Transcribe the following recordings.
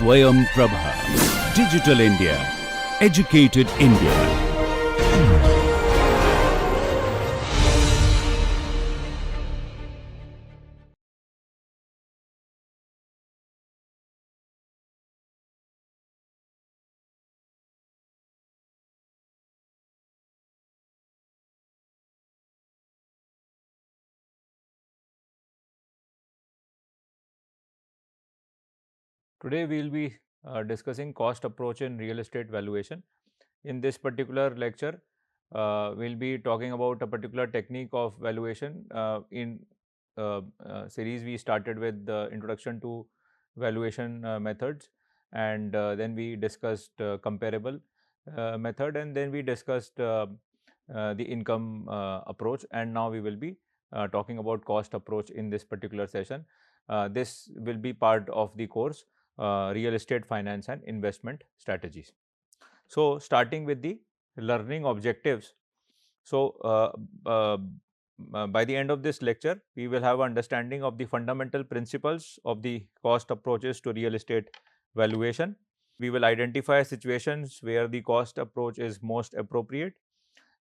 Swayam Prabha. Digital India. Educated India. Today we will be discussing cost approach in real estate valuation. In this particular lecture, we'll be talking about a particular technique of valuation. In series, we started with the introduction to valuation methods, and then we discussed comparable method, and then we discussed the income approach, and now we will be talking about cost approach in this particular session. This will be part of the course real estate finance and investment strategies. So, starting with the learning objectives. So, by the end of this lecture, we will have understanding of the fundamental principles of the cost approaches to real estate valuation. We will identify situations where the cost approach is most appropriate.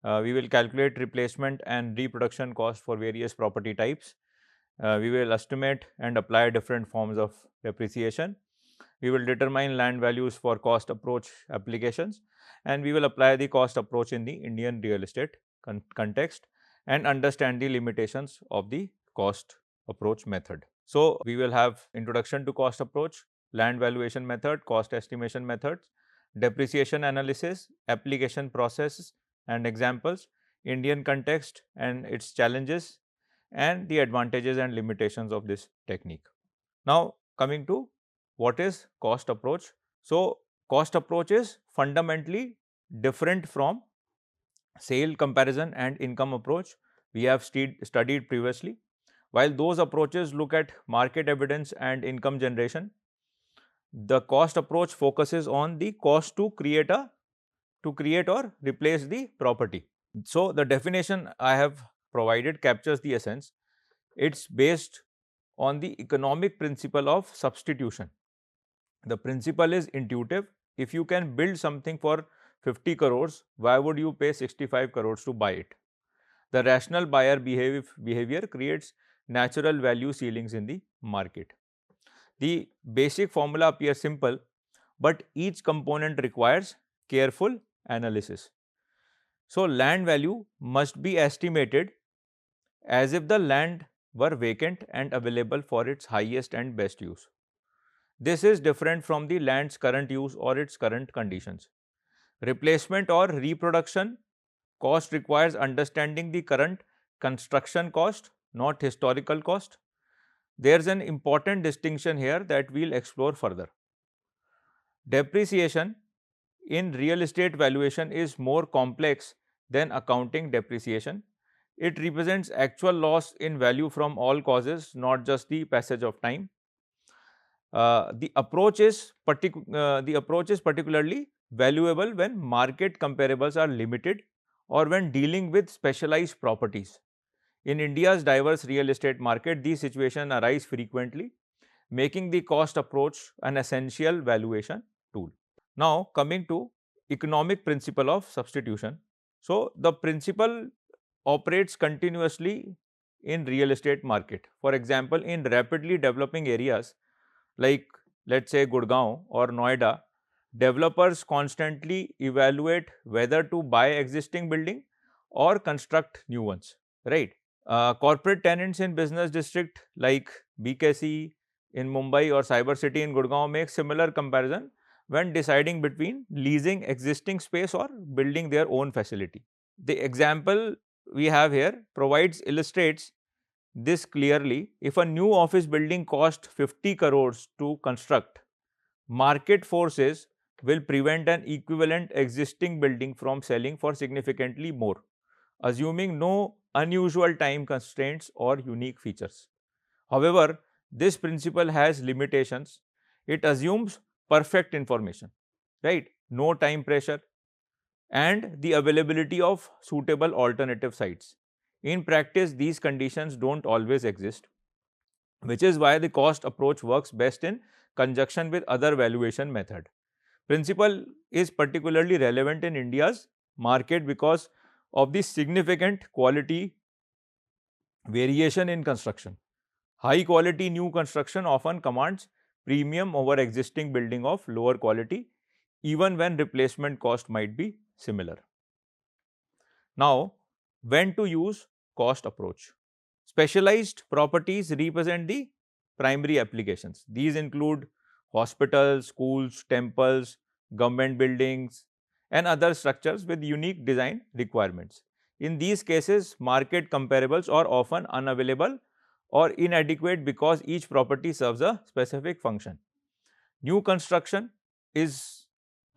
We will calculate replacement and reproduction cost for various property types. We will estimate and apply different forms of depreciation. We will determine land values for cost approach applications, and we will apply the cost approach in the Indian real estate context and understand the limitations of the cost approach method. So, we will have introduction to cost approach, land valuation method, cost estimation methods, depreciation analysis, application process and examples, Indian context and its challenges, and the advantages and limitations of this technique. Now, coming to what is cost approach? So, cost approach is fundamentally different from sale comparison and income approach we have studied previously. While those approaches look at market evidence and income generation, the cost approach focuses on the cost to create or replace the property. So, the definition I have provided captures the essence. It's based on the economic principle of substitution. The principle is intuitive. If you can build something for 50 crores, why would you pay 65 crores to buy it? The rational buyer behavior creates natural value ceilings in the market. The basic formula appears simple, but each component requires careful analysis. So, land value must be estimated as if the land were vacant and available for its highest and best use. This is different from the land's current use or its current conditions. Replacement or reproduction cost requires understanding the current construction cost, not historical cost. There is an important distinction here that we will explore further. Depreciation in real estate valuation is more complex than accounting depreciation. It represents actual loss in value from all causes, not just the passage of time. The approach is particularly valuable when market comparables are limited or when dealing with specialized properties. In India's diverse real estate market, these situations arise frequently, making the cost approach an essential valuation tool. Now, coming to economic principle of substitution. So, the principle operates continuously in real estate market. For example, in rapidly developing areas like let us say Gurgaon or Noida, developers constantly evaluate whether to buy existing building or construct new ones, right? Corporate tenants in business district like BKC in Mumbai or Cyber City in Gurgaon make similar comparison when deciding between leasing existing space or building their own facility. The example we have here illustrates this clearly. If a new office building cost 50 crores to construct, market forces will prevent an equivalent existing building from selling for significantly more, assuming no unusual time constraints or unique features. However, this principle has limitations. It assumes perfect information, right? No time pressure and the availability of suitable alternative sites. In practice, these conditions don't always exist, which is why the cost approach works best in conjunction with other valuation method. Principle is particularly relevant in India's market because of the significant quality variation in construction. High quality new construction often commands premium over existing building of lower quality, even when replacement cost might be similar. Now, when to use cost approach? Specialized properties represent the primary applications. These include hospitals, schools, temples, government buildings, and other structures with unique design requirements. In these cases, market comparables are often unavailable or inadequate because each property serves a specific function. New construction is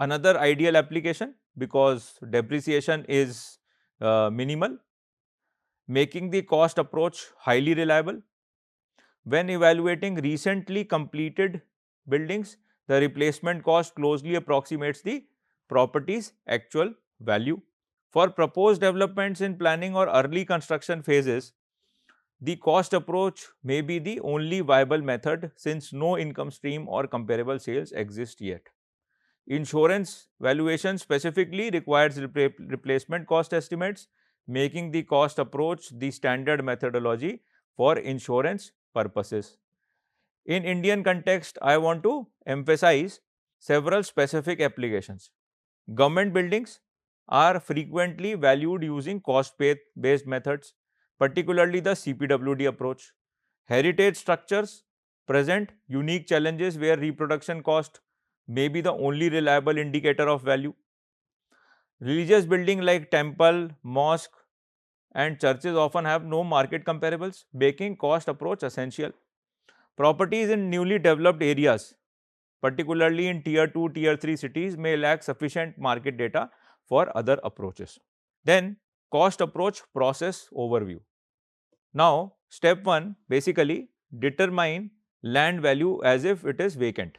another ideal application because depreciation is minimal, making the cost approach highly reliable. When evaluating recently completed buildings, the replacement cost closely approximates the property's actual value. For proposed developments in planning or early construction phases, the cost approach may be the only viable method since no income stream or comparable sales exist yet. Insurance valuation specifically requires replacement cost estimates, making the cost approach the standard methodology for insurance purposes. In Indian context, I want to emphasize several specific applications. Government buildings are frequently valued using cost-based methods, particularly the CPWD approach. Heritage structures present unique challenges where reproduction cost may be the only reliable indicator of value. Religious buildings like temple, mosque, and churches often have no market comparables, making cost approach essential. Properties in newly developed areas, particularly in tier 2, tier 3 cities, may lack sufficient market data for other approaches. Then, cost approach process overview. Now, step 1 basically determine land value as if it is vacant.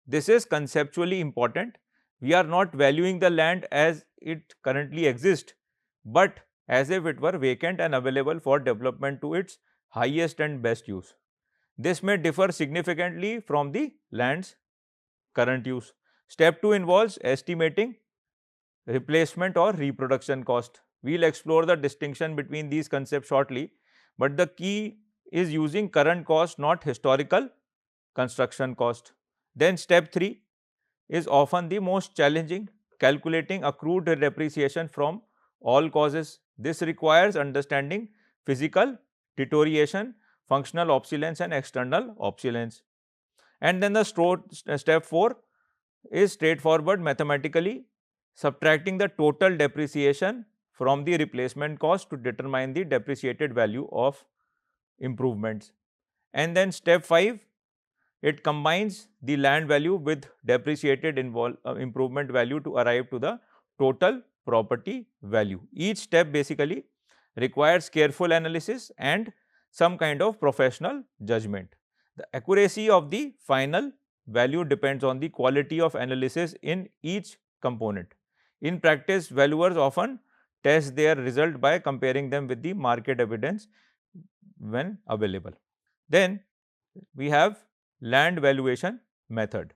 This is conceptually important. We are not valuing the land as it currently exists, but as if it were vacant and available for development to its highest and best use. This may differ significantly from the land's current use. Step 2 involves estimating replacement or reproduction cost. We'll explore the distinction between these concepts shortly, but the key is using current cost, not historical construction cost. Then step 3 is often the most challenging, calculating accrued depreciation from all causes. This requires understanding physical deterioration, functional obsolescence, and external obsolescence. And then the step 4 is straightforward mathematically, subtracting the total depreciation from the replacement cost to determine the depreciated value of improvements. And then step 5, it combines the land value with depreciated improvement value to arrive to the total property value. Each step basically requires careful analysis and some kind of professional judgment. The accuracy of the final value depends on the quality of analysis in each component. In practice, valuers often test their result by comparing them with the market evidence when available. Then we have land valuation method.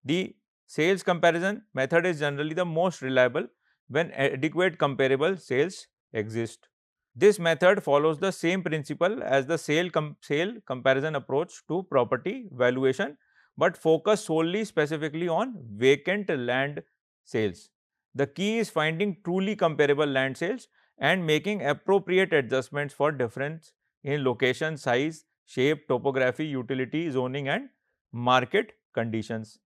The sales comparison method is generally the most reliable when adequate comparable sales exist. This method follows the same principle as the sale comparison approach to property valuation, but focus solely specifically on vacant land sales. The key is finding truly comparable land sales and making appropriate adjustments for difference in location, size, shape, topography, utility, zoning, and market conditions.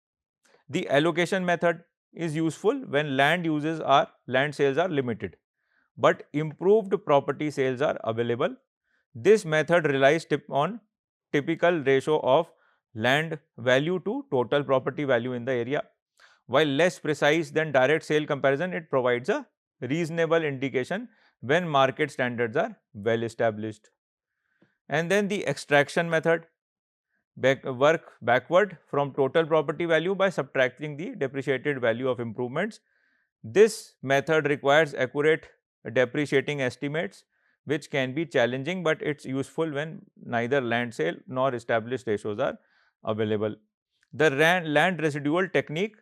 The allocation method is useful when land sales are limited, but improved property sales are available. This method relies on typical ratio of land value to total property value in the area. While less precise than direct sale comparison, it provides a reasonable indication when market standards are well established. And then the extraction method work backward from total property value by subtracting the depreciated value of improvements. This method requires accurate depreciating estimates, which can be challenging, but it's useful when neither land sale nor established ratios are available. The land residual technique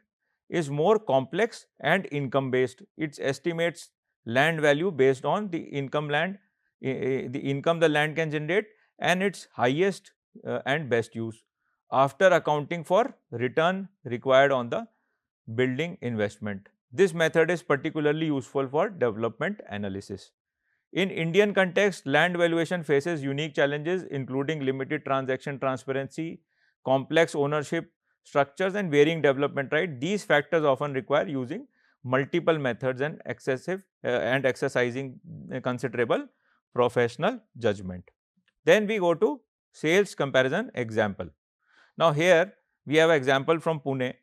is more complex and income based. It estimates land value based on the income the income the land can generate and its highest and best use after accounting for return required on the building investment. This method is particularly useful for development analysis. In Indian context, land valuation faces unique challenges including limited transaction transparency, complex ownership structures and varying development right. These factors often require using multiple methods and exercising considerable professional judgment. Then we go to sales comparison example. Now here we have an example from Pune.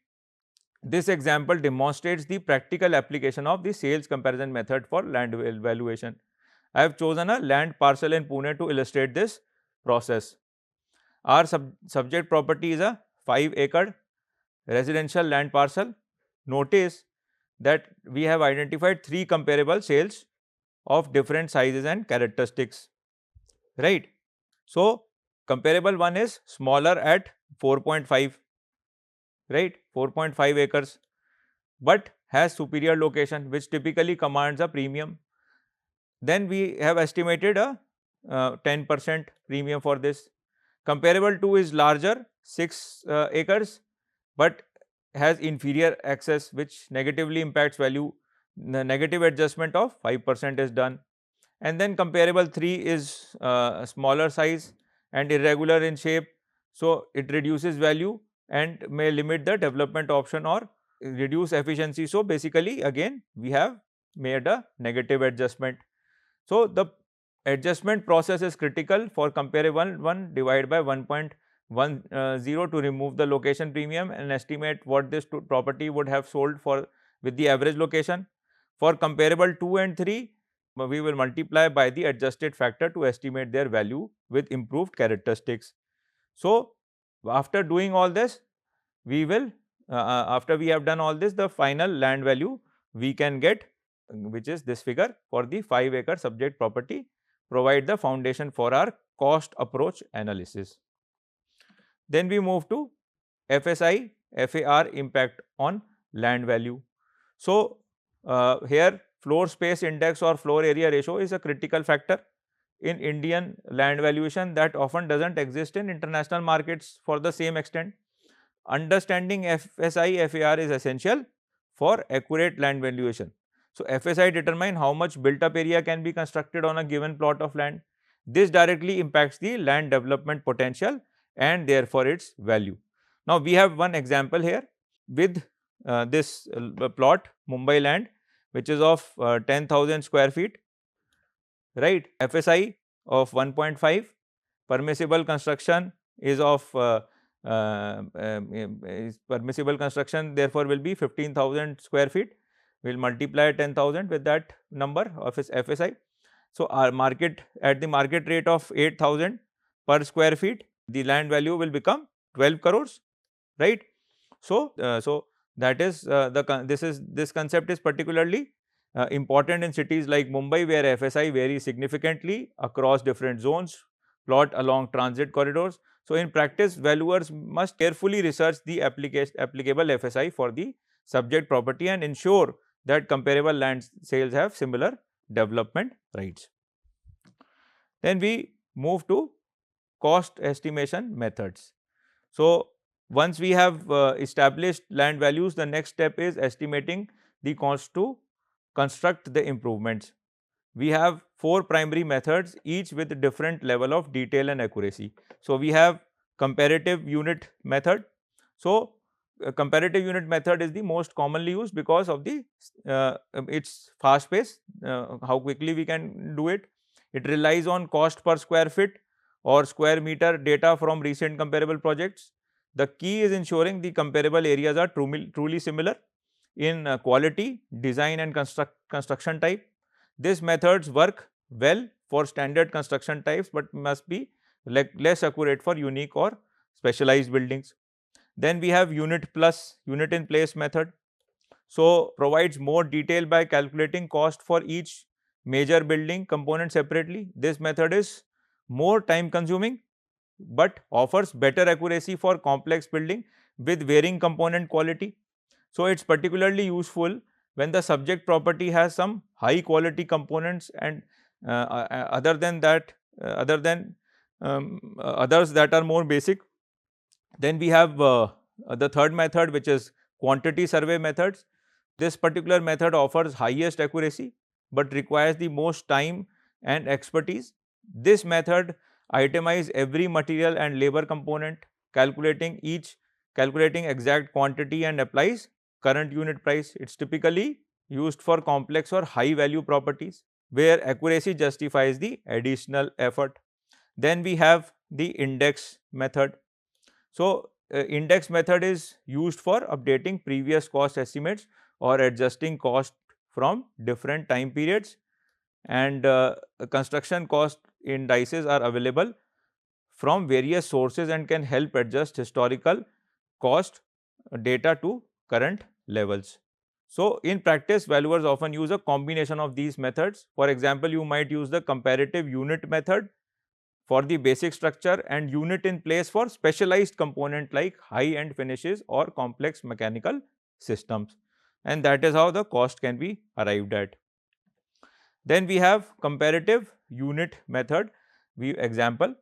This example demonstrates the practical application of the sales comparison method for land valuation. I have chosen a land parcel in Pune to illustrate this process. Our subject property is a 5-acre residential land parcel. Notice that we have identified 3 comparable sales of different sizes and characteristics, right. So, comparable one is smaller at 4.5, right, 4.5 acres, but has superior location which typically commands a premium. Then we have estimated a 10% premium for this. Comparable 2 is larger, 6 acres, but has inferior access which negatively impacts value. The negative adjustment of 5% is done. And then comparable 3 is smaller size and irregular in shape. So, it reduces value and may limit the development option or reduce efficiency. So, basically again we have made a negative adjustment. So, the adjustment process is critical for comparable 1 divided by 1.10 to remove the location premium and estimate what this property would have sold for with the average location. For comparable 2 and 3, we will multiply by the adjusted factor to estimate their value with improved characteristics. So, after doing all this, we will after we have done all this, the final land value we can get, which is this figure for the 5-acre subject property, provide the foundation for our cost approach analysis. Then we move to FSI, FAR impact on land value. So, here floor space index or floor area ratio is a critical factor in Indian land valuation that often does not exist in international markets for the same extent. Understanding FSI, FAR is essential for accurate land valuation. So, FSI determine how much built up area can be constructed on a given plot of land. This directly impacts the land development potential and therefore its value. Now, we have one example here with this plot Mumbai land, which is of 10,000 square feet, right. FSI of 1.5, permissible construction is of permissible construction therefore will be 15,000 square feet. We will multiply 10,000 with that number of FSI. So, our market at the market rate of 8,000 per square feet, the land value will become 12 crores, right. So, that is this concept is particularly important in cities like Mumbai, where FSI varies significantly across different zones, plot along transit corridors. So, in practice, valuers must carefully research the applicable FSI for the subject property and ensure that comparable land sales have similar development rights. Then we move to cost estimation methods. So, once we have established land values, the next step is estimating the cost to construct the improvements. We have 4 primary methods, each with different level of detail and accuracy. So, we have comparative unit method. So, comparative unit method is the most commonly used because of the its fast pace, how quickly we can do it. It relies on cost per square feet or square meter data from recent comparable projects. The key is ensuring the comparable areas are truly similar in quality, design and construction type. These methods work well for standard construction types, but must be less accurate for unique or specialized buildings. Then we have unit in place method. So, provides more detail by calculating cost for each major building component separately. This method is more time consuming, but offers better accuracy for complex building with varying component quality. So it's particularly useful when the subject property has some high quality components and other than that, others that are more basic. Then we have the third method, which is quantity survey methods. This particular method offers highest accuracy but requires the most time and expertise. This method itemizes every material and labor component, calculating exact quantity and applies current unit price. It's typically used for complex or high value properties where accuracy justifies the additional effort. Then we have the index method. So, index method is used for updating previous cost estimates or adjusting cost from different time periods, and construction cost indices are available from various sources and can help adjust historical cost data to current levels. So, in practice, valuers often use a combination of these methods. For example, you might use the comparative unit method for the basic structure and unit in place for specialized component like high-end finishes or complex mechanical systems, and that is how the cost can be arrived at. Then we have comparative unit method example.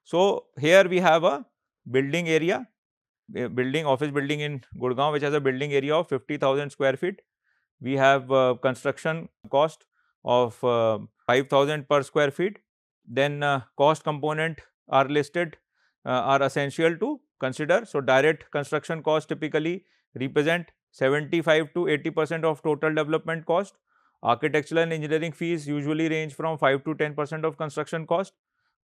So, here we have a building area, office building in Gurgaon, which has a building area of 50,000 square feet. We have construction cost of 5,000 per square feet. Then cost component are listed, are essential to consider. So, direct construction cost typically represent 75 to 80% of total development cost. Architectural and engineering fees usually range from 5 to 10% of construction cost.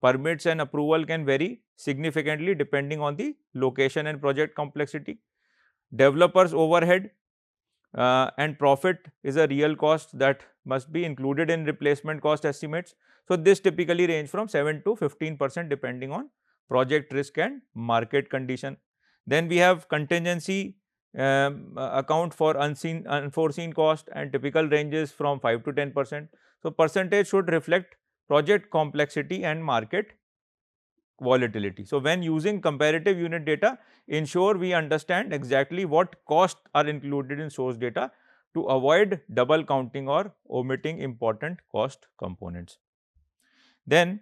Permits and approval can vary significantly depending on the location and project complexity. Developers overhead and profit is a real cost that must be included in replacement cost estimates. So, this typically range from 7 to 15% depending on project risk and market condition. Then we have contingency account for unforeseen cost, and typical ranges from 5 to 10%. So, percentage should reflect project complexity and market volatility. So, when using comparative unit data, ensure we understand exactly what costs are included in source data to avoid double counting or omitting important cost components. Then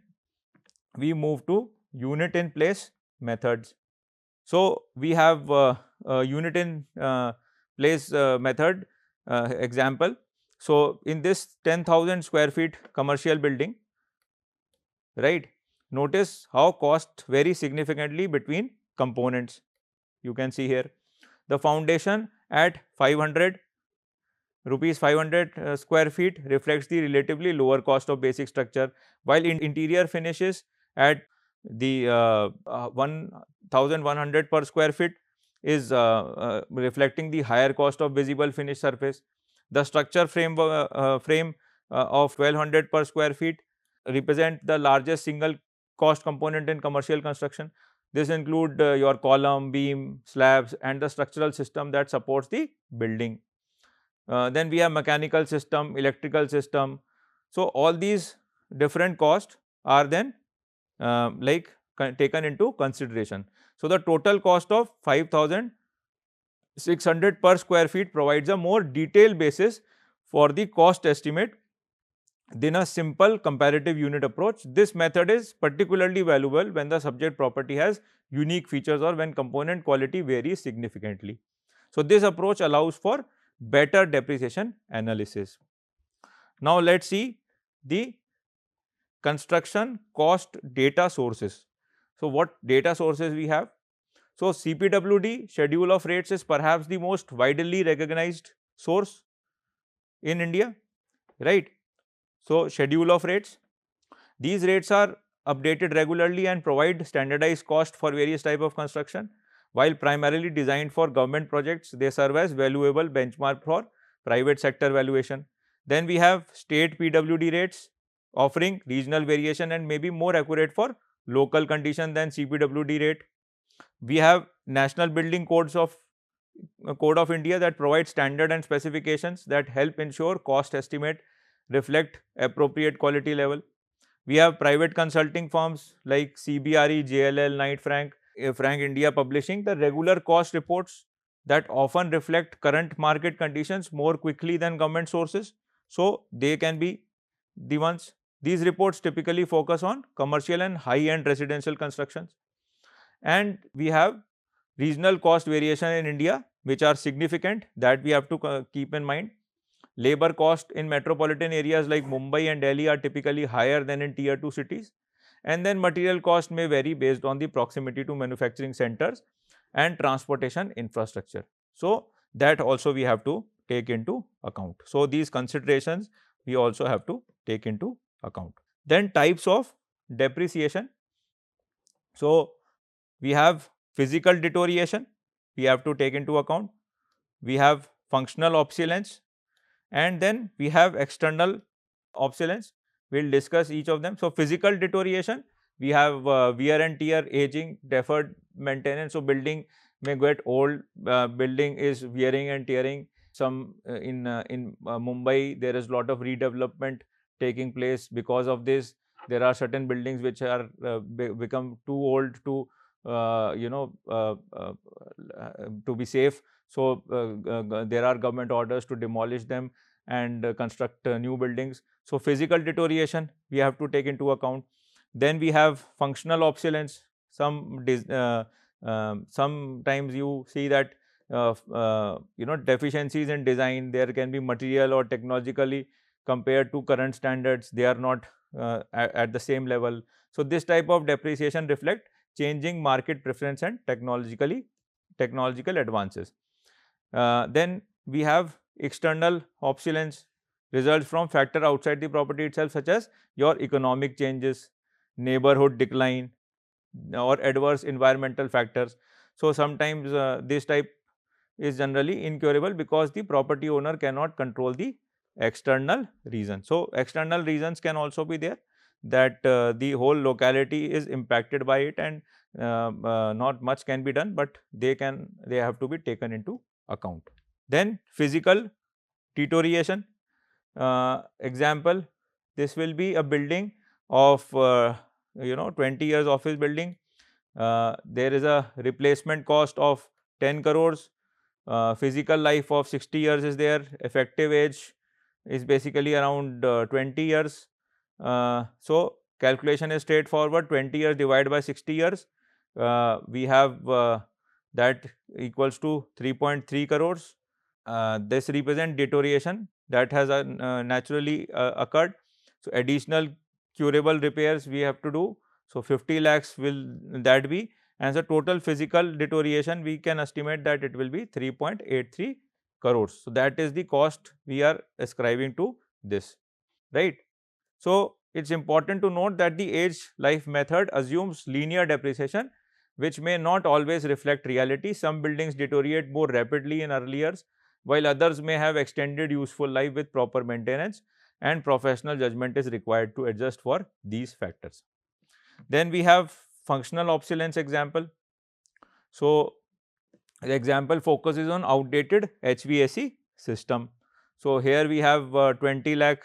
we move to unit in place methods. So, we have unit in place method example. So, in this 10,000 square feet commercial building, right, notice how costs vary significantly between components. You can see here the foundation at 500 square feet reflects the relatively lower cost of basic structure, while in interior finishes at the 1100 per square feet is reflecting the higher cost of visible finished surface. The structure frame of 1200 per square feet represent the largest single cost component in commercial construction. This include your column, beam, slabs and the structural system that supports the building. Then we have mechanical system, electrical system. So, all these different costs are then taken into consideration. So, the total cost of 5,600 per square feet provides a more detailed basis for the cost estimate than a simple comparative unit approach. This method is particularly valuable when the subject property has unique features or when component quality varies significantly. So, this approach allows for better depreciation analysis. Now, let us see the construction cost data sources. So, what data sources we have? So, CPWD, schedule of rates, is perhaps the most widely recognized source in India, right. So, schedule of rates, these rates are updated regularly and provide standardized cost for various type of construction. While primarily designed for government projects, they serve as valuable benchmark for private sector valuation. Then we have state PWD rates offering regional variation and may be more accurate for local condition than CPWD rate. We have National Building Code of India that provide standard and specifications that help ensure cost estimate reflect appropriate quality level. We have private consulting firms like CBRE, JLL, Knight Frank Frank India Publishing, the regular cost reports that often reflect current market conditions more quickly than government sources. So, they can be the ones. These reports typically focus on commercial and high-end residential constructions. And we have regional cost variation in India, which are significant, that we have to keep in mind. Labor cost in metropolitan areas like Mumbai and Delhi are typically higher than in tier 2 cities. And then material cost may vary based on the proximity to manufacturing centers and transportation infrastructure. So, that also we have to take into account. So, these considerations we also have to take into account. Then types of depreciation. So, we have physical deterioration, we have to take into account. We have functional obsolescence, and then we have external obsolescence. We will discuss each of them. So, physical deterioration, we have wear and tear, aging, deferred maintenance. So, building may get old, building is wearing and tearing. Some in Mumbai, there is a lot of redevelopment taking place. Because of this, there are certain buildings which are become too old to to be safe. So, there are government orders to demolish them and construct new buildings. So, physical deterioration we have to take into account. Then we have functional obsolescence. Sometimes you see that deficiencies in design. There can be material or technologically compared to current standards, they are not at the same level. So, this type of depreciation reflect changing market preference and technological advances. Then we have external obsolescence, results from factor outside the property itself, such as your economic changes, neighborhood decline, or adverse environmental factors. So, sometimes this type is generally incurable because the property owner cannot control the external reasons. So, external reasons can also be there, that the whole locality is impacted by it, and not much can be done, but they have to be taken into account. Then physical deterioration, example, this will be a building of 20 years office building. There is a replacement cost of 10 crores, physical life of 60 years is there, effective age is basically around 20 years. So, calculation is straightforward, 20 years divided by 60 years, we have that equals to 3.3 crores. This represents deterioration that has naturally occurred. So, additional curable repairs we have to do. So, 50 lakhs will that be, and the total physical deterioration we can estimate that it will be 3.83 crores. So, that is the cost we are ascribing to this, right. So, it is important to note that the age life method assumes linear depreciation, which may not always reflect reality. Some buildings deteriorate more rapidly in early years, while others may have extended useful life with proper maintenance, and professional judgment is required to adjust for these factors. Then we have functional obsolescence example. So, the example focuses on outdated HVAC system. So, here we have 20 lakh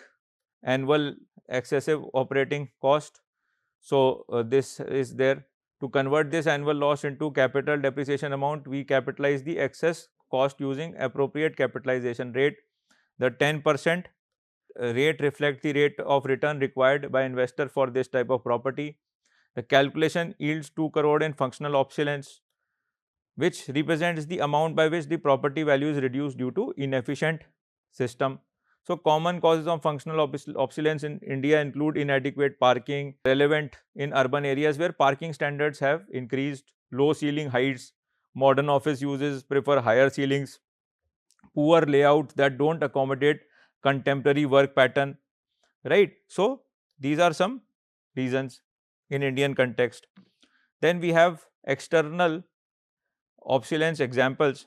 annual excessive operating cost. So, this is there. To convert this annual loss into capital depreciation amount, we capitalize the excess cost using appropriate capitalization rate. The 10% rate reflects the rate of return required by investor for this type of property. The calculation yields 2 crore in functional obsolescence, which represents the amount by which the property value is reduced due to inefficient system. So, common causes of functional obsolescence in India include inadequate parking, relevant in urban areas where parking standards have increased, low ceiling heights, modern office uses prefer higher ceilings, poor layouts that do not accommodate contemporary work pattern, right. So, these are some reasons in Indian context. Then we have external obsolescence examples.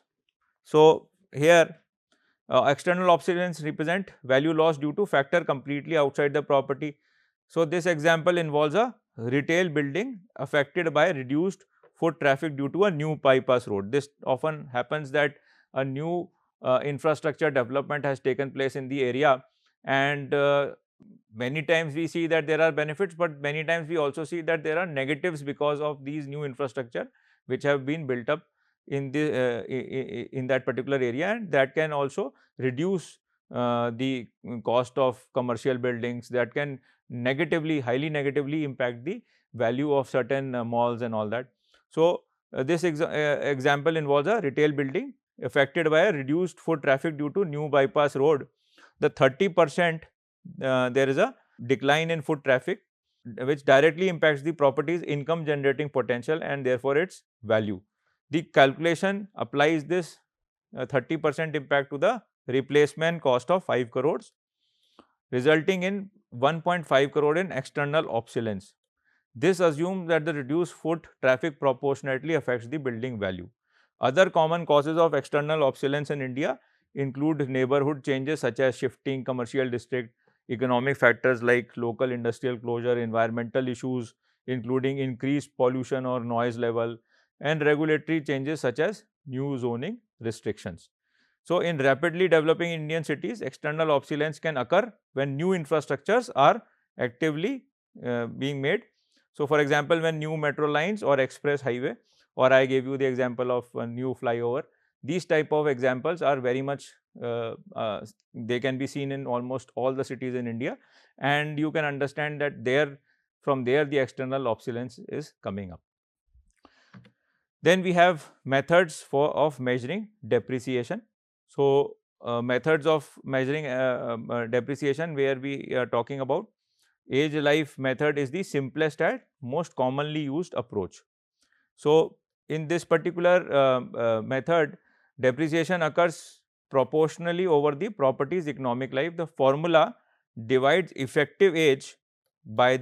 So, here external obsolescence represent value loss due to factor completely outside the property. So, this example involves a retail building affected by reduced foot traffic due to a new bypass road. This often happens that a new infrastructure development has taken place in the area, and many times we see that there are benefits, but many times we also see that there are negatives because of these new infrastructure which have been built up in the in that particular area, and that can also reduce the cost of commercial buildings, that can highly negatively impact the value of certain malls and all that. So, this example involves a retail building affected by a reduced foot traffic due to new bypass road. The 30% there is a decline in foot traffic, which directly impacts the property's income generating potential and therefore its value. The calculation applies this 30% impact to the replacement cost of 5 crores, resulting in 1.5 crore in external obsolescence. This assumes that the reduced foot traffic proportionately affects the building value. Other common causes of external obsolescence in India include neighborhood changes such as shifting commercial district, economic factors like local industrial closure, environmental issues including increased pollution or noise level, and regulatory changes such as new zoning restrictions. So, in rapidly developing Indian cities, external obsolescence can occur when new infrastructures are actively being made. So, for example, when new metro lines or express highway, or I gave you the example of a new flyover, these type of examples are very much they can be seen in almost all the cities in India, and you can understand that from there the external obsolescence is coming up. Then we have methods of measuring depreciation. So, methods of measuring depreciation where we are talking about age life method is the simplest and most commonly used approach. So, in this particular method, depreciation occurs proportionally over the property's economic life. The formula divides effective age by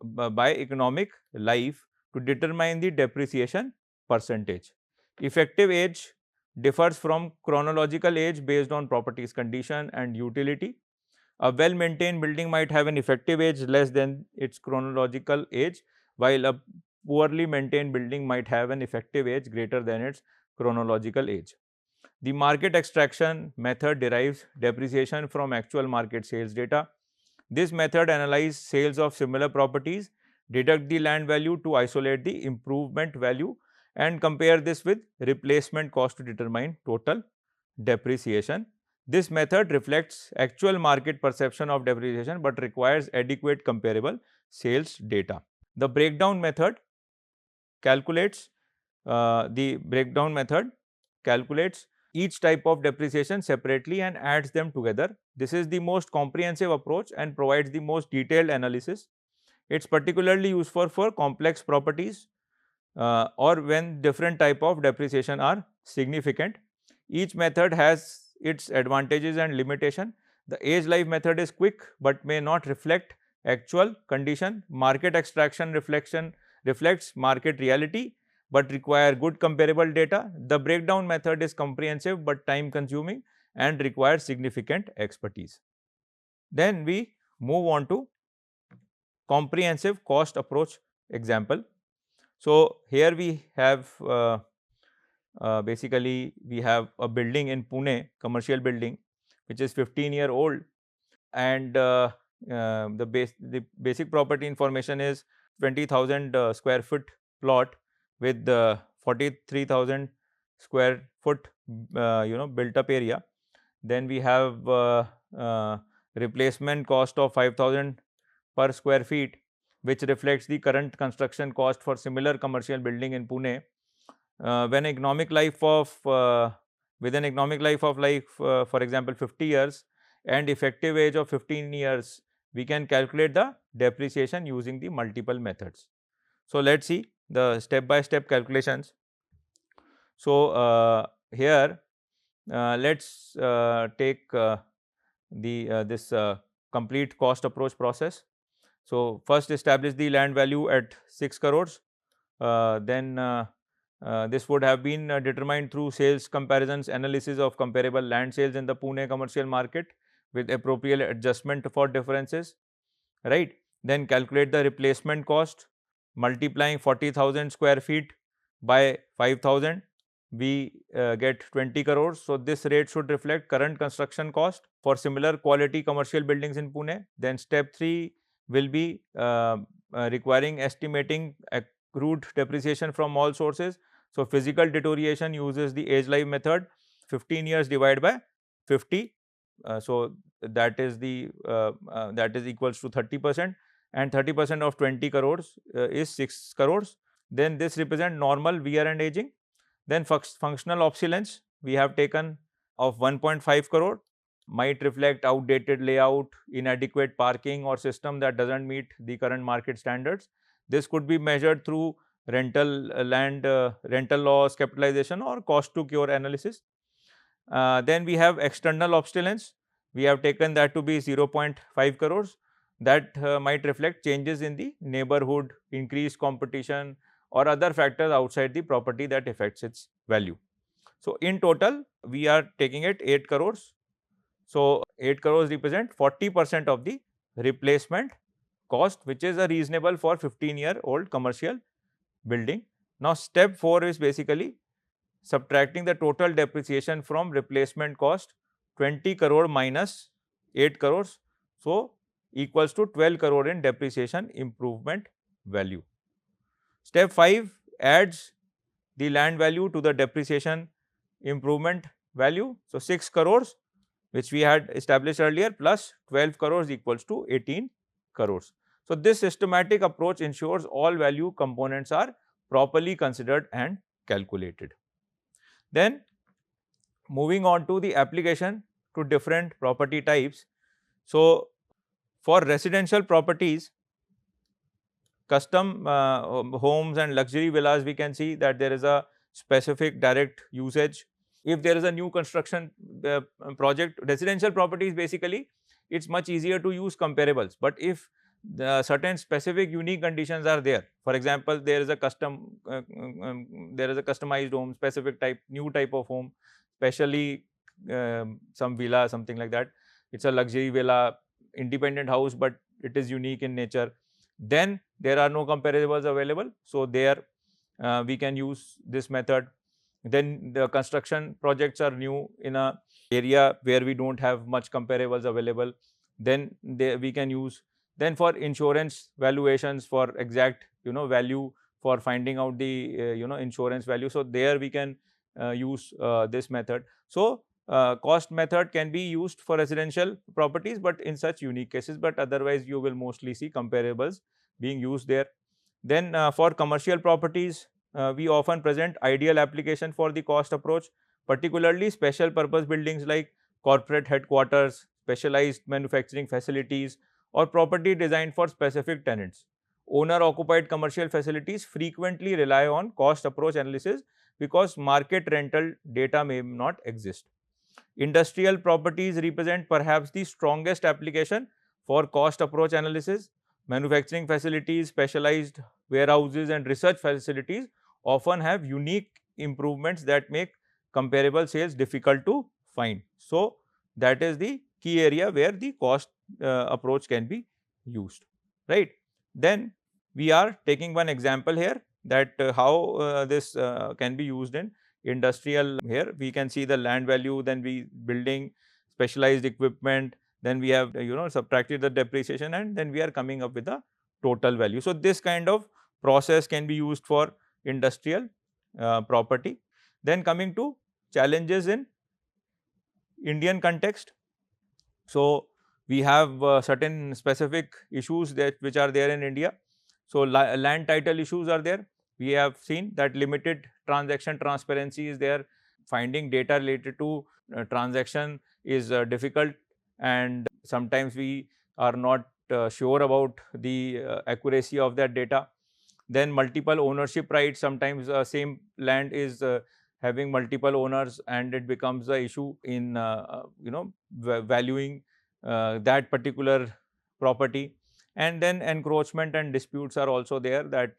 by economic life to determine the depreciation percentage. Effective age differs from chronological age based on property's condition and utility. A well-maintained building might have an effective age less than its chronological age, while a poorly maintained building might have an effective age greater than its chronological age. The market extraction method derives depreciation from actual market sales data. This method analyzes sales of similar properties, deduct the land value to isolate the improvement value, and compare this with replacement cost to determine total depreciation. This method reflects actual market perception of depreciation but requires adequate comparable sales data. The breakdown method calculates each type of depreciation separately and adds them together. This is the most comprehensive approach and provides the most detailed analysis. It is particularly useful for complex properties or when different type of depreciation are significant. Each method has its advantages and limitation. The age life method is quick but may not reflect actual condition. Market extraction reflects market reality but require good comparable data. The breakdown method is comprehensive but time consuming and requires significant expertise. Then we move on to comprehensive cost approach example. So, here we have basically we have a building in Pune, commercial building, which is 15-year old, and the basic property information is 20,000 square foot plot with 43,000 square foot built up area. Then we have replacement cost of 5,000 per square feet, which reflects the current construction cost for similar commercial building in Pune. With an economic life of like for example 50 years and effective age of 15 years, we can calculate the depreciation using the multiple methods. So, let us see the step by step calculations. So, here let us take this complete cost approach process. So, first establish the land value at 6 crores, then this would have been determined through sales comparisons analysis of comparable land sales in the Pune commercial market with appropriate adjustment for differences, right. Then calculate the replacement cost, multiplying 40,000 square feet by 5,000, we get 20 crores. So, this rate should reflect current construction cost for similar quality commercial buildings in Pune. Then step 3 will be requiring estimating crude depreciation from all sources. So, physical deterioration uses the age life method, 15 years divided by 50. So, that is that is equals to 30%, and 30% of 20 crores is 6 crores. Then this represent normal wear and aging. Then functional obsolescence we have taken of 1.5 crore, might reflect outdated layout, inadequate parking or system that doesn't meet the current market standards. This could be measured through rental loss, capitalization or cost to cure analysis. Then we have external obsolescence. We have taken that to be 0.5 crores. That might reflect changes in the neighborhood, increased competition or other factors outside the property that affects its value. So, in total we are taking it 8 crores. So, 8 crores represent 40% of the replacement cost, which is a reasonable for 15-year-old commercial building. Now, step 4 is basically subtracting the total depreciation from replacement cost, 20 crore minus 8 crores. So, equals to 12 crore in depreciation improvement value. Step 5 adds the land value to the depreciation improvement value. So, 6 crores which we had established earlier plus 12 crores equals to 18 crores. So, this systematic approach ensures all value components are properly considered and calculated. Then moving on to the application to different property types. So, for residential properties, custom homes and luxury villas, we can see that there is a specific direct usage. If there is a new construction project, residential properties basically, it's much easier to use comparables. But if the certain specific unique conditions are there, for example, there is a customized home, specific type, new type of home, especially some villa, something like that. It's a luxury villa, independent house, but it is unique in nature. Then there are no comparables available. So, there we can use this method. Then the construction projects are new in a area where we don't have much comparables available. Then we can use. Then for insurance valuations, for exact value, for finding out the insurance value. So, there we can use this method. So, cost method can be used for residential properties, but in such unique cases, but otherwise you will mostly see comparables being used there. Then for commercial properties, we often present ideal application for the cost approach, particularly special purpose buildings like corporate headquarters, specialized manufacturing facilities or property designed for specific tenants. Owner occupied commercial facilities frequently rely on cost approach analysis because market rental data may not exist. Industrial properties represent perhaps the strongest application for cost approach analysis. Manufacturing facilities, specialized warehouses and research facilities often have unique improvements that make comparable sales difficult to find. So, that is the key area where the cost approach can be used, right. Then we are taking one example here that how this can be used in industrial. Here we can see the land value, then we building, specialized equipment, then we have subtracted the depreciation, and then we are coming up with a total value. So, this kind of process can be used for industrial property. Then coming to challenges in Indian context. So, we have certain specific issues that which are there in India. So, land title issues are there. We have seen that limited transaction transparency is there. Finding data related to transaction is difficult, and sometimes we are not sure about the accuracy of that data. Then multiple ownership rights, sometimes same land is having multiple owners, and it becomes a issue in valuing that particular property. And then encroachment and disputes are also there, that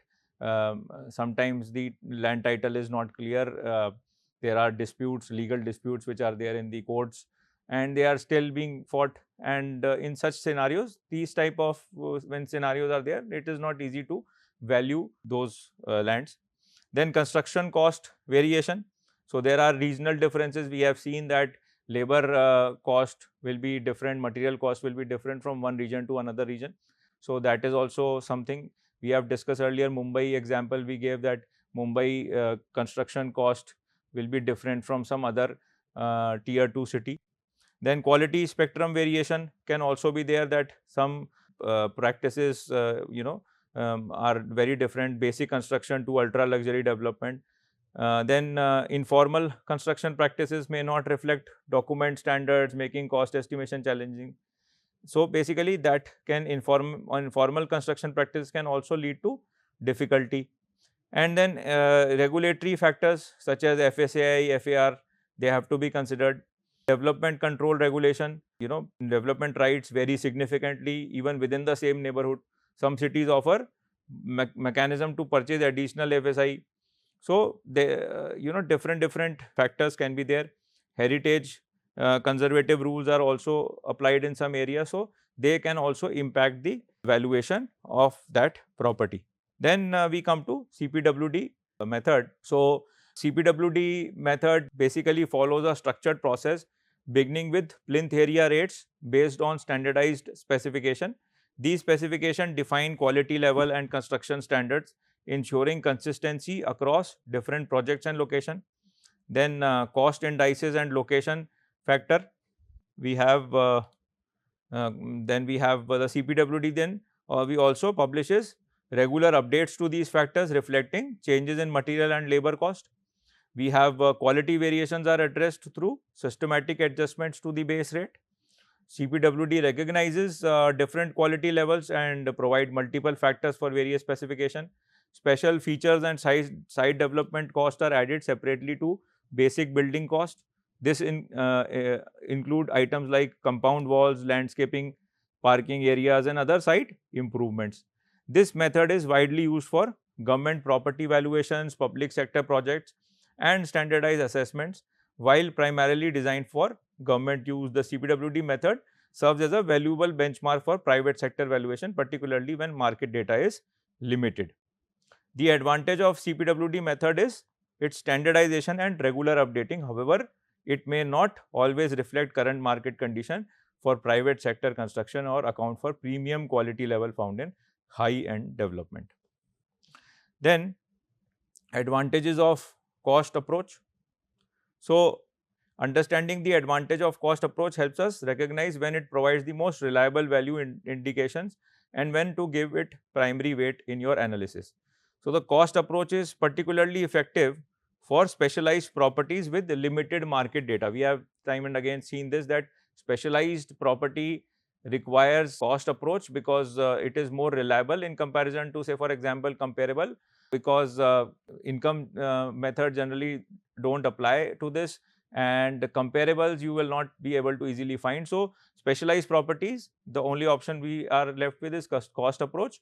sometimes the land title is not clear. There are disputes, legal disputes which are there in the courts, and they are still being fought. And in such scenarios, these type of when scenarios are there, it is not easy to value those lands. Then construction cost variation. So, there are regional differences. We have seen that labor cost will be different, material cost will be different from one region to another region. So, that is also something We have discussed earlier Mumbai example we gave, that Mumbai construction cost will be different from some other tier 2 city. Then quality spectrum variation can also be there, that some practices are very different, basic construction to ultra luxury development. Then informal construction practices may not reflect document standards, making cost estimation challenging. So basically that can informal construction practice can also lead to difficulty. And then regulatory factors such as FSAI, FAR, they have to be considered. Development control regulation, development rights vary significantly even within the same neighborhood. Some cities offer mechanism to purchase additional FSI. So different factors can be there. Heritage conservative rules are also applied in some areas, so they can also impact the valuation of that property. Then we come to CPWD method. So CPWD method basically follows a structured process beginning with plinth area rates based on standardized specification. These specifications define quality level and construction standards, ensuring consistency across different projects and location. Then cost indices and location factor. We have then we have the CPWD. Then we also publishes regular updates to these factors reflecting changes in material and labor cost. We have quality variations are addressed through systematic adjustments to the base rate. CPWD recognizes different quality levels and provide multiple factors for various specification. Special features and site development costs are added separately to basic building cost. This include items like compound walls, landscaping, parking areas and other site improvements. This method is widely used for government property valuations, public sector projects and standardized assessments. While primarily designed for government use, the CPWD method serves as a valuable benchmark for private sector valuation, particularly when market data is limited. The advantage of CPWD method is its standardization and regular updating. However, it may not always reflect current market condition for private sector construction or account for premium quality level found in high-end development. Then advantages of cost approach. So understanding the advantage of cost approach helps us recognize when it provides the most reliable value indications and when to give it primary weight in your analysis. So the cost approach is particularly effective for specialized properties with limited market data. We have time and again seen this, that specialized property requires cost approach because it is more reliable in comparison to, say for example, comparable, because income method generally don't apply to this, and comparables you will not be able to easily find. So specialized properties, the only option we are left with is cost approach.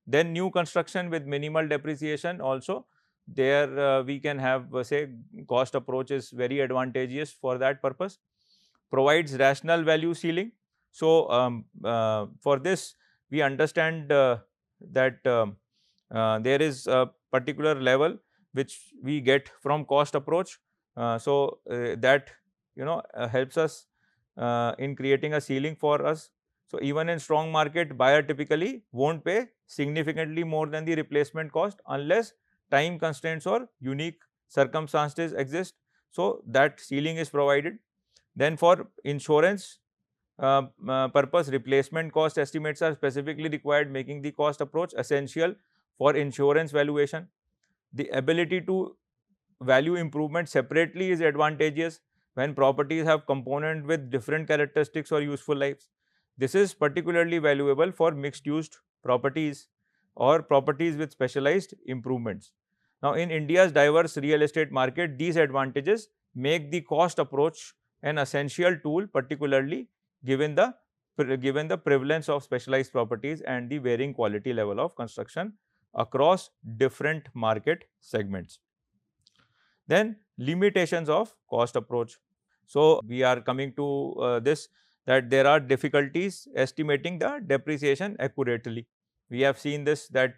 Then new construction with minimal depreciation, also there we can have say cost approach is very advantageous for that purpose. Provides rational value ceiling. So for this we understand that there is a particular level which we get from cost approach. That helps us in creating a ceiling for us. So even in strong market, buyer typically won't pay significantly more than the replacement cost unless time constraints or unique circumstances exist. So that ceiling is provided. Then for insurance purpose, replacement cost estimates are specifically required, making the cost approach essential for insurance valuation. The ability to value improvement separately is advantageous when properties have components with different characteristics or useful lives. This is particularly valuable for mixed-use properties or properties with specialized improvements. Now, in India's diverse real estate market, these advantages make the cost approach an essential tool, particularly given the prevalence of specialized properties and the varying quality level of construction across different market segments. Then limitations of cost approach. So we are coming to this, that there are difficulties estimating the depreciation accurately. We have seen this, that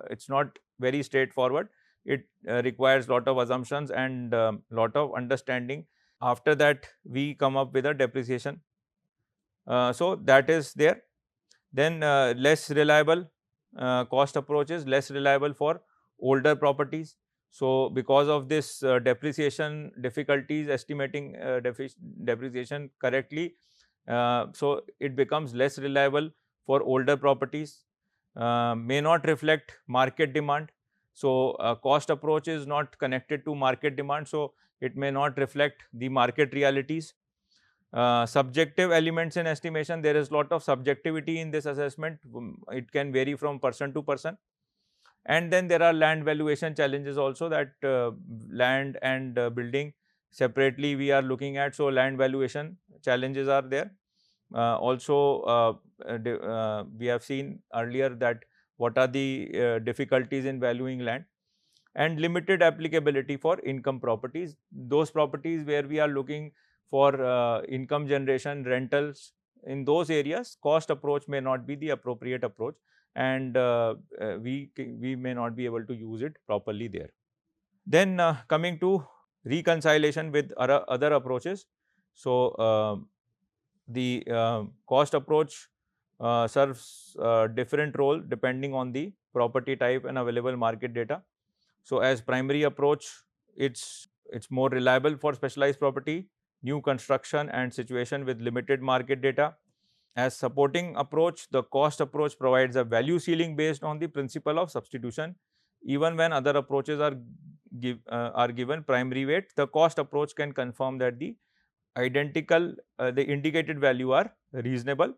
it's not very straightforward. It requires lot of assumptions and lot of understanding. After that we come up with a depreciation. So that is there. Then less reliable. cost approach is less reliable for older properties. So, because of this depreciation difficulties estimating depreciation correctly, so it becomes less reliable for older properties, may not reflect market demand. So, cost approach is not connected to market demand, so it may not reflect the market realities. Subjective elements in estimation, there is lot of subjectivity in this assessment. It can vary from person to person. And then there are land valuation challenges also, that land and building separately we are looking at. So, land valuation challenges are there. Also, we have seen earlier that what are the difficulties in valuing land, and limited applicability for income properties. Those properties where we are looking for income generation, rentals, in those areas, cost approach may not be the appropriate approach, and we may not be able to use it properly there. Then coming to reconciliation with other approaches. So, the cost approach serves different role depending on the property type and available market data. So, as primary approach, it's more reliable for specialized property, new construction and situation with limited market data. As supporting approach, the cost approach provides a value ceiling based on the principle of substitution. Even when other approaches are given primary weight, the cost approach can confirm that the indicated value are reasonable.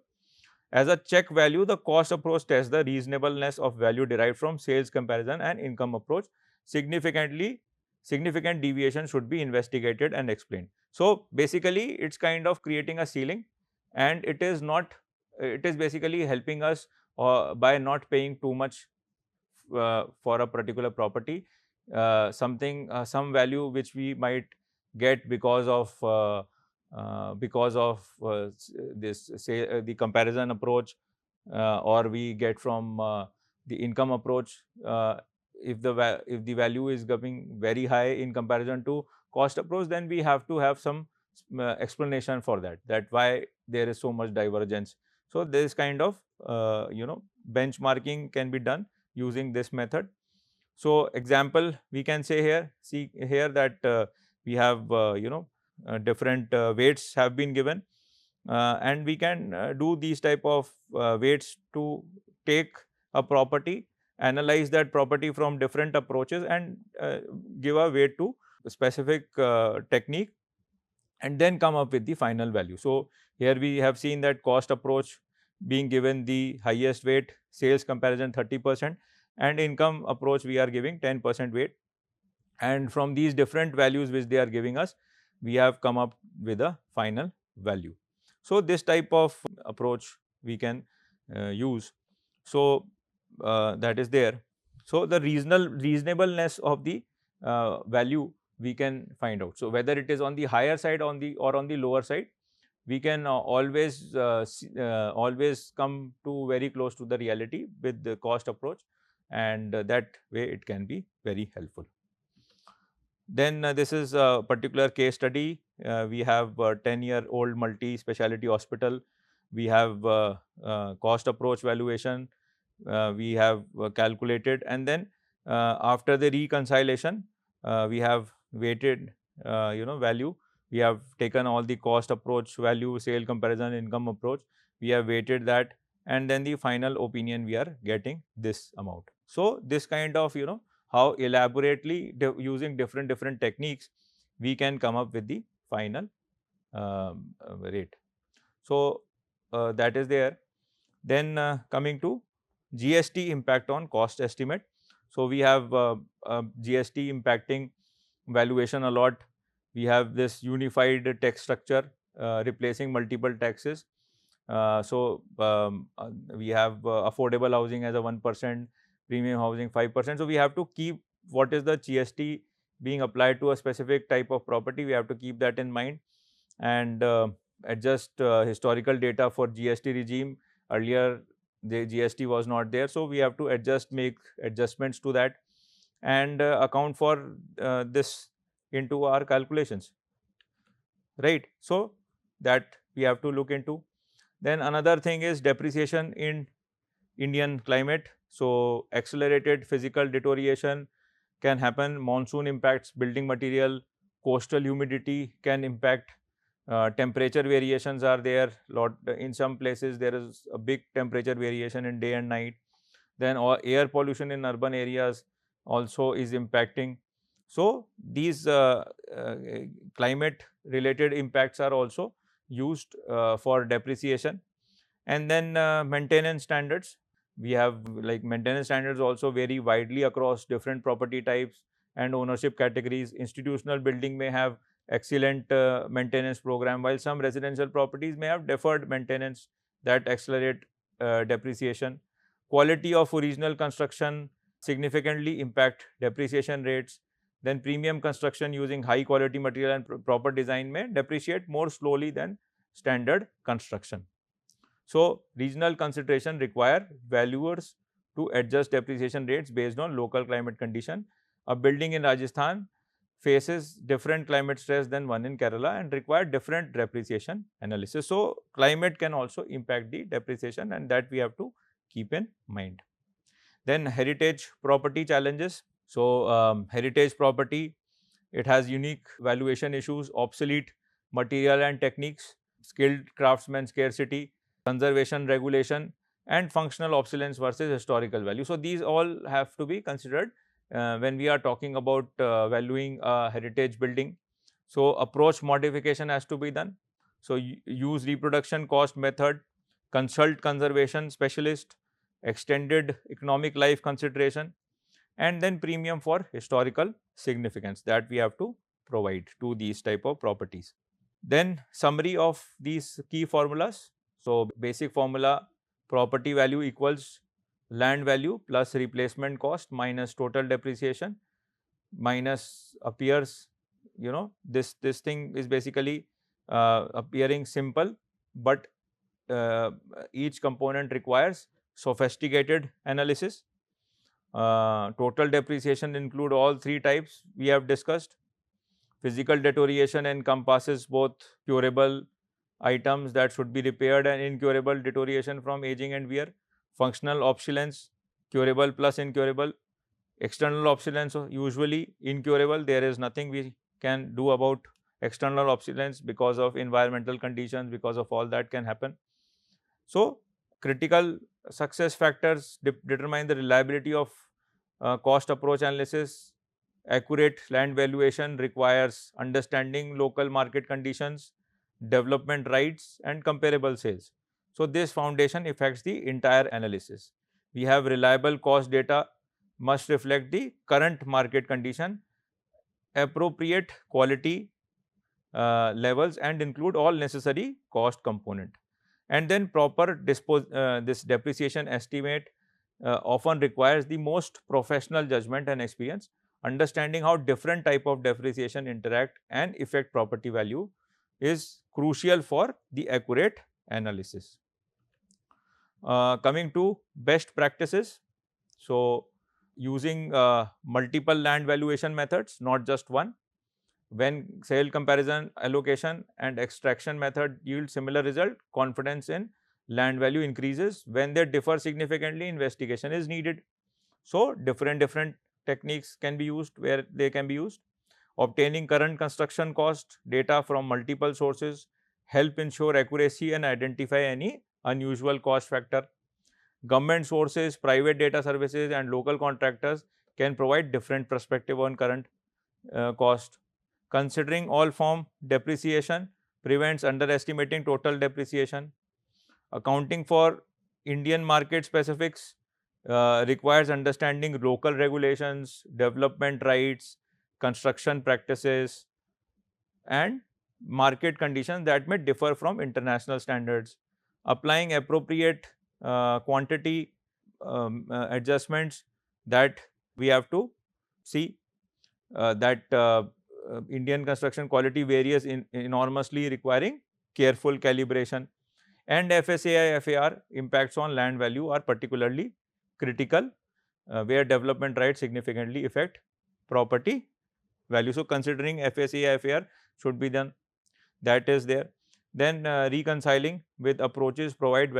As a check value, the cost approach tests the reasonableness of value derived from sales comparison and income approach. Significant deviation should be investigated and explained. So, basically it's kind of creating a ceiling, and it is basically helping us by not paying too much for a particular property, some value which we might get because of this, say, the comparison approach, or we get from the income approach. If the value is coming very high in comparison to cost approach, then we have to have some explanation for that why there is so much divergence. So, this kind of benchmarking can be done using this method. So, example we can say here, see here that we have different weights have been given, and we can do these type of weights to take a property, analyze that property from different approaches, and give a weight to a specific technique, and then come up with the final value. So, here we have seen that cost approach being given the highest weight, sales comparison 30%, and income approach we are giving 10% weight. And from these different values which they are giving us, we have come up with a final value. So, this type of approach we can use. So, that is there. So, the reasonableness of the value we can find out. So, whether it is on the higher side or on the lower side, we can always come to very close to the reality with the cost approach, and that way it can be very helpful. Then this is a particular case study. We have a 10-year-old multi-specialty hospital. We have cost approach valuation. We have calculated, and then after the reconciliation, we have weighted value. We have taken all the cost approach value, sale comparison, income approach. We have weighted that, and then the final opinion we are getting this amount. So, this kind of how elaborately using different techniques we can come up with the final rate. So, that is there. Then coming to GST impact on cost estimate. So, we have GST impacting valuation a lot. We have this unified tax structure replacing multiple taxes. So, we have affordable housing as a 1%, premium housing 5%. So, we have to keep what is the GST being applied to a specific type of property. We have to keep that in mind, and adjust historical data for GST regime. Earlier, the GST was not there. So, we have to make adjustments to that, and account for this into our calculations, right. So, that we have to look into. Then another thing is depreciation in Indian climate. So accelerated physical deterioration can happen, monsoon impacts building material, coastal humidity can impact, temperature variations are there, in some places there is a big temperature variation in day and night. Then air pollution in urban areas also is impacting. So these climate related impacts are also used for depreciation. And then maintenance standards, we have like maintenance standards also vary widely across different property types and ownership categories. Institutional building may have excellent maintenance program, while some residential properties may have deferred maintenance that accelerate depreciation. Quality of original construction significantly impact depreciation rates. Then premium construction using high quality material and proper design may depreciate more slowly than standard construction. So regional consideration require valuers to adjust depreciation rates based on local climate condition. A building in Rajasthan faces different climate stress than one in Kerala and require different depreciation analysis. So climate can also impact the depreciation, and that we have to keep in mind. Then heritage property challenges. So heritage property, it has unique valuation issues, obsolete material and techniques, skilled craftsmen scarcity, conservation regulation, and functional obsolescence versus historical value. So these all have to be considered when we are talking about valuing a heritage building. So approach modification has to be done. So use reproduction cost method, consult conservation specialist, extended economic life consideration, and then premium for historical significance that we have to provide to these type of properties. Then summary of these key formulas. So basic formula, property value equals land value plus replacement cost minus total depreciation minus appears, this thing is basically appearing simple, but each component requires sophisticated analysis. Total depreciation include all three types we have discussed. Physical deterioration encompasses both curable items that should be repaired and incurable deterioration from aging and wear. Functional obsolescence, curable plus incurable. External obsolescence, usually incurable. There is nothing we can do about external obsolescence because of environmental conditions, because of all that can happen. So critical success factors determine the reliability of cost approach analysis. Accurate land valuation requires understanding local market conditions, development rights, and comparable sales. So this foundation affects the entire analysis. We have reliable cost data must reflect the current market condition, appropriate quality levels, and include all necessary cost component. And then proper this depreciation estimate often requires the most professional judgment and experience. Understanding how different type of depreciation interact and affect property value is crucial for the accurate analysis. Coming to best practices. So using multiple land valuation methods, not just one. When sale comparison, allocation, and extraction method yield similar result, confidence in land value increases. When they differ significantly, investigation is needed. So different techniques can be used where they can be used. Obtaining current construction cost data from multiple sources help ensure accuracy and identify any unusual cost factor. Government sources, private data services, and local contractors can provide different perspective on current cost. Considering all form depreciation prevents underestimating total depreciation. Accounting for Indian market specifics requires understanding local regulations, development rights, construction practices, and market conditions that may differ from international standards. Applying appropriate quantity adjustments that we have to see that Indian construction quality varies enormously, requiring careful calibration. And FSAI FAR impacts on land value are particularly critical where development rights significantly affect property value. So considering FSAI FAR should be done, that is there. Then reconciling with approaches provide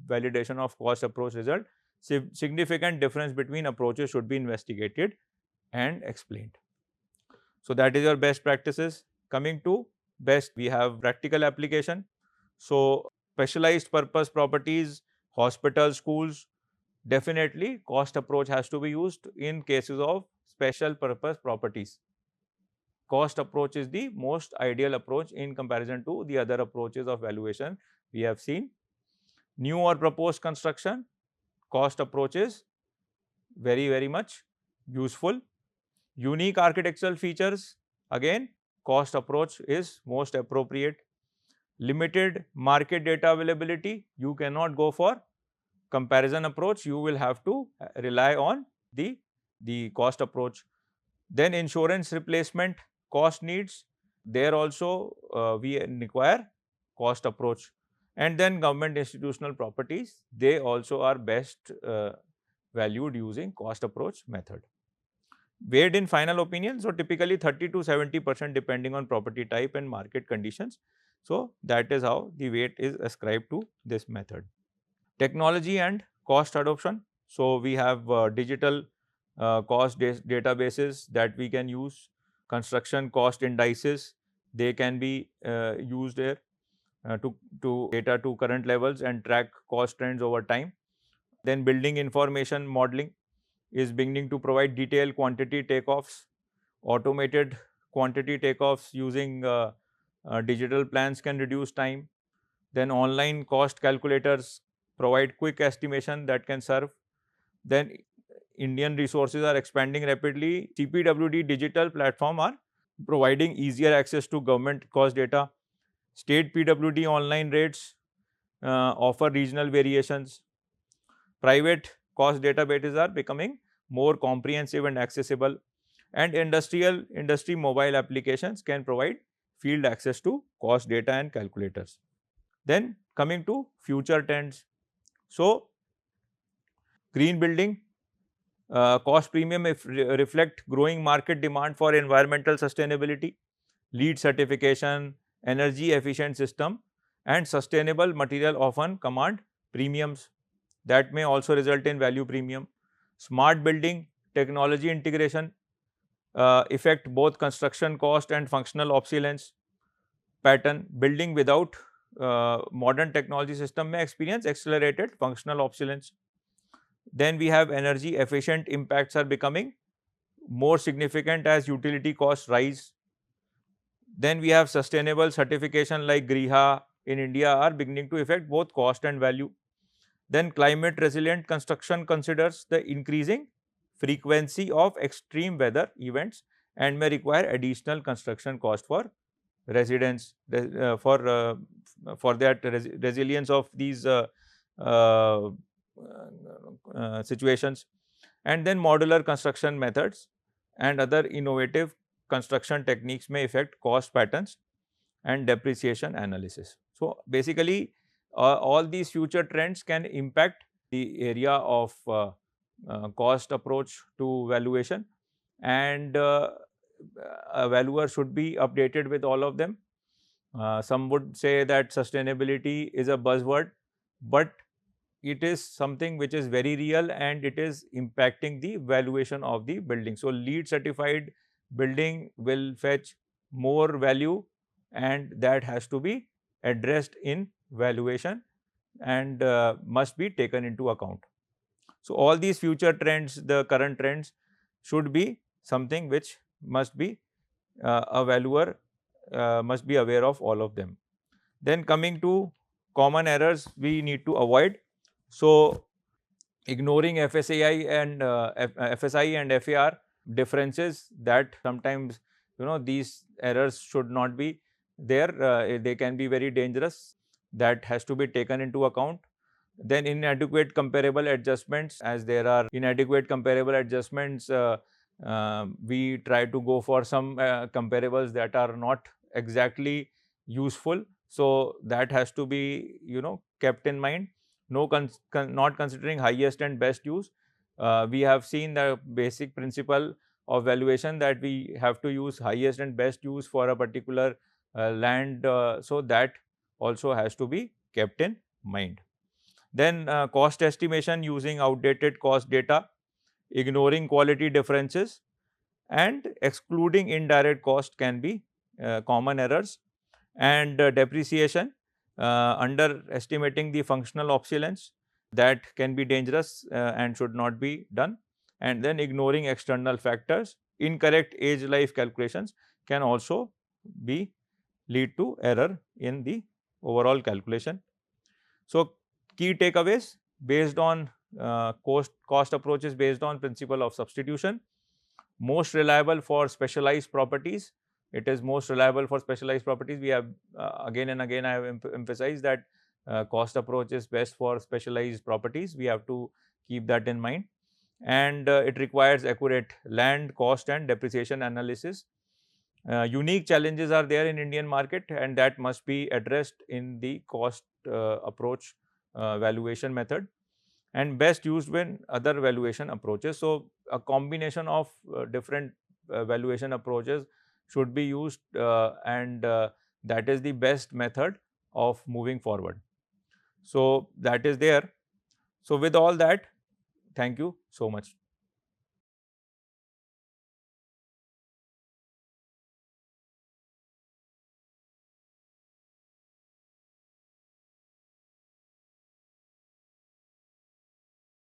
validation of cost approach result. significant difference between approaches should be investigated and explained. So that is your best practices. Coming to best, we have practical application. So specialized purpose properties, hospitals, schools, definitely cost approach has to be used in cases of special purpose properties. Cost approach is the most ideal approach in comparison to the other approaches of valuation we have seen. New or proposed construction, cost approach is very much useful. Unique architectural features, again cost approach is most appropriate. Limited market data availability, you cannot go for comparison approach, you will have to rely on the cost approach. Then insurance replacement cost needs, there also we require cost approach. And then government institutional properties, they also are best valued using cost approach method. Weighed in final opinion, so typically 30 to 70% depending on property type and market conditions. So that is how the weight is ascribed to this method. Technology and cost adoption. So we have digital cost databases that we can use, construction cost indices, they can be used here to data to current levels and track cost trends over time. Then building information modeling is beginning to provide detailed quantity takeoffs, automated quantity takeoffs using digital plans can reduce time. Then online cost calculators provide quick estimation that can serve. Then Indian resources are expanding rapidly. CPWD digital platform are providing easier access to government cost data. State PWD online rates offer regional variations. Private cost databases are becoming more comprehensive and accessible, and industry mobile applications can provide field access to cost data and calculators. Then coming to future trends. So green building, cost premium reflect growing market demand for environmental sustainability, LEED certification, energy efficient system and sustainable material often command premiums that may also result in value premium. Smart building technology integration affect both construction cost and functional obsolescence pattern. Building without modern technology system may experience accelerated functional obsolescence. Then we have energy efficient impacts are becoming more significant as utility costs rise. Then we have sustainable certification like Griha in India are beginning to affect both cost and value. Then climate resilient construction considers the increasing frequency of extreme weather events and may require additional construction cost for residents for that resilience of these situations. And then modular construction methods and other innovative construction techniques may affect cost patterns and depreciation analysis. So basically all these future trends can impact the area of cost approach to valuation, and a valuer should be updated with all of them. Some would say that sustainability is a buzzword, but it is something which is very real and it is impacting the valuation of the building. So LEED certified building will fetch more value and that has to be addressed in valuation and must be taken into account. So all these future trends, the current trends should be something which must be a valuer must be aware of all of them. Then coming to common errors we need to avoid. So ignoring FSI and FAR differences, that sometimes these errors should not be there, they can be very dangerous, that has to be taken into account. Then inadequate comparable adjustments, as there are inadequate comparable adjustments, we try to go for some comparables that are not exactly useful. So that has to be kept in mind. Not considering highest and best use. We have seen the basic principle of valuation that we have to use highest and best use for a particular land. So that also has to be kept in mind. Then cost estimation using outdated cost data, ignoring quality differences, and excluding indirect cost can be common errors. And depreciation, underestimating the functional obsolescence, that can be dangerous and should not be done. And then ignoring external factors, incorrect age life calculations can also be lead to error in the overall calculation. So, key takeaways based on cost approaches based on principle of substitution, most reliable for specialized properties. It is most reliable for specialized properties. We have again and again I have emphasized that cost approach is best for specialized properties. We have to keep that in mind. And it requires accurate land cost and depreciation analysis. Unique challenges are there in Indian market, and that must be addressed in the cost approach valuation method, and best used when other valuation approaches. So, a combination of different valuation approaches should be used, and that is the best method of moving forward. So, that is there. So, with all that, thank you so much.